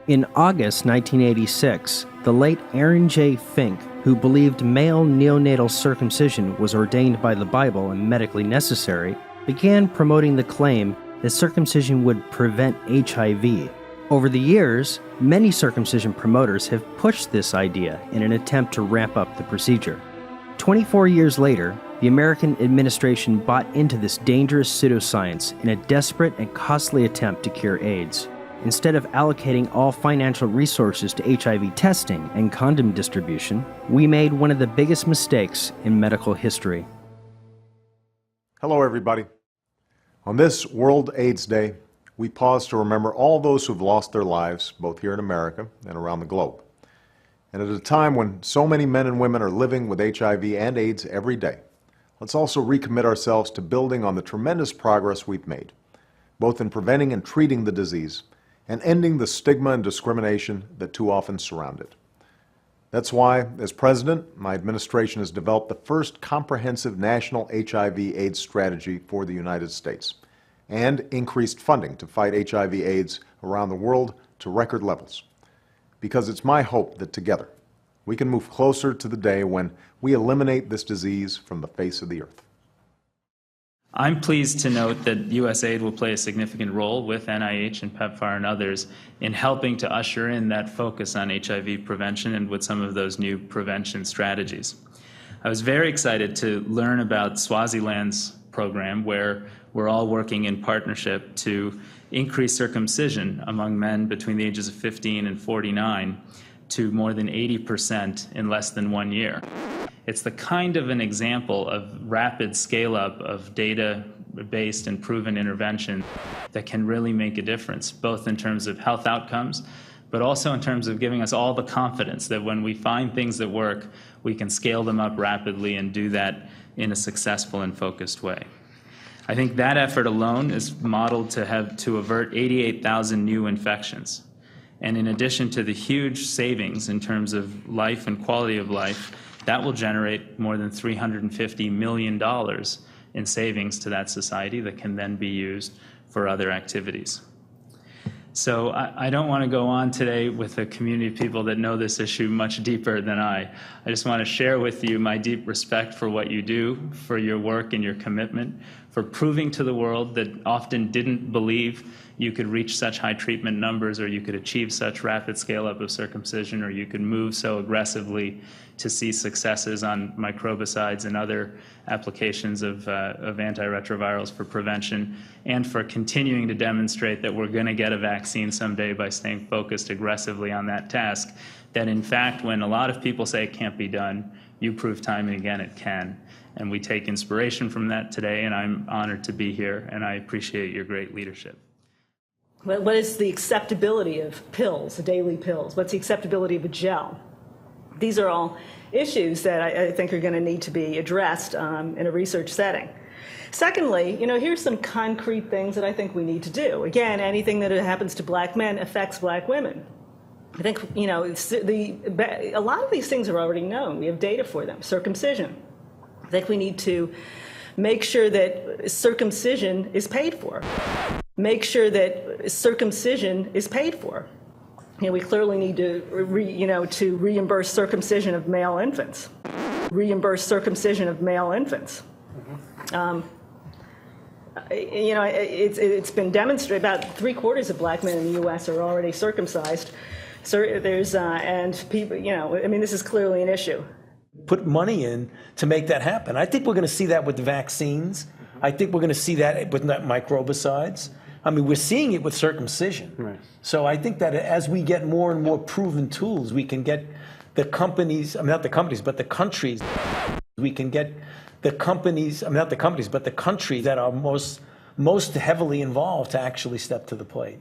In August 1986, the late Aaron J. Fink, who believed male neonatal circumcision was ordained by the Bible and medically necessary, began promoting the claim that circumcision would prevent HIV. Over the years, many circumcision promoters have pushed this idea in an attempt to ramp up the procedure. 24 years later, the American administration bought into this dangerous pseudoscience in a desperate and costly attempt to cure AIDS. Instead of allocating all financial resources to HIV testing and condom distribution, we made one of the biggest mistakes in medical history. Hello, everybody. On this World AIDS Day, we pause to remember all those who've lost their lives, both here in America and around the globe. And at a time when so many men and women are living with HIV and AIDS every day, let's also recommit ourselves to building on the tremendous progress we've made, both in preventing and treating the disease and ending the stigma and discrimination that too often surround it. That's why, as president, my administration has developed the first comprehensive national HIV/AIDS strategy for the United States and increased funding to fight HIV/AIDS around the world to record levels. Because it's my hope that together we can move closer to the day when we eliminate this disease from the face of the earth. I'm pleased to note that USAID will play a significant role with NIH and PEPFAR and others in helping to usher in that focus on HIV prevention and with some of those new prevention strategies. I was very excited to learn about Swaziland's program, where we're all working in partnership to increase circumcision among men between the ages of 15 and 49 to more than 80% in less than 1 year. It's the kind of an example of rapid scale-up of data-based and proven intervention that can really make a difference, both in terms of health outcomes, but also in terms of giving us all the confidence that when we find things that work, we can scale them up rapidly and do that in a successful and focused way. I think that effort alone is modeled to avert 88,000 new infections. And in addition to the huge savings in terms of life and quality of life, that will generate more than $350 million in savings to that society that can then be used for other activities. So I don't want to go on today with a community of people that know this issue much deeper than I just want to share with you my deep respect for what you do, for your work and your commitment, for proving to the world that often didn't believe you could reach such high treatment numbers, or you could achieve such rapid scale-up of circumcision, or you could move so aggressively to see successes on microbicides and other applications of antiretrovirals for prevention, and for continuing to demonstrate that we're going to get a vaccine someday by staying focused aggressively on that task, that in fact, when a lot of people say it can't be done, you prove time and again it can. And we take inspiration from that today, and I'm honored to be here, and I appreciate your great leadership. What is the acceptability of pills, daily pills? What's the acceptability of a gel? These are all issues that I think are going to need to be addressed in a research setting. Secondly, here's some concrete things that I think we need to do. Again, anything that happens to black men affects black women. I think, a lot of these things are already known. We have data for them. Circumcision. I think we need to make sure that circumcision is paid for. Make sure that circumcision is paid for. We clearly need to, to reimburse circumcision of male infants. Reimburse circumcision of male infants. It's been demonstrated about 3/4 of black men in the U.S. are already circumcised. So and people, this is clearly an issue. Put money in to make that happen. I think we're going to see that with the vaccines. I think we're going to see that with microbicides. We're seeing it with circumcision. Right. So I think that as we get more and more proven tools, we can get the companies, not the companies, but the countries. We can get the companies, not the companies, but the countries that are most heavily involved to actually step to the plate.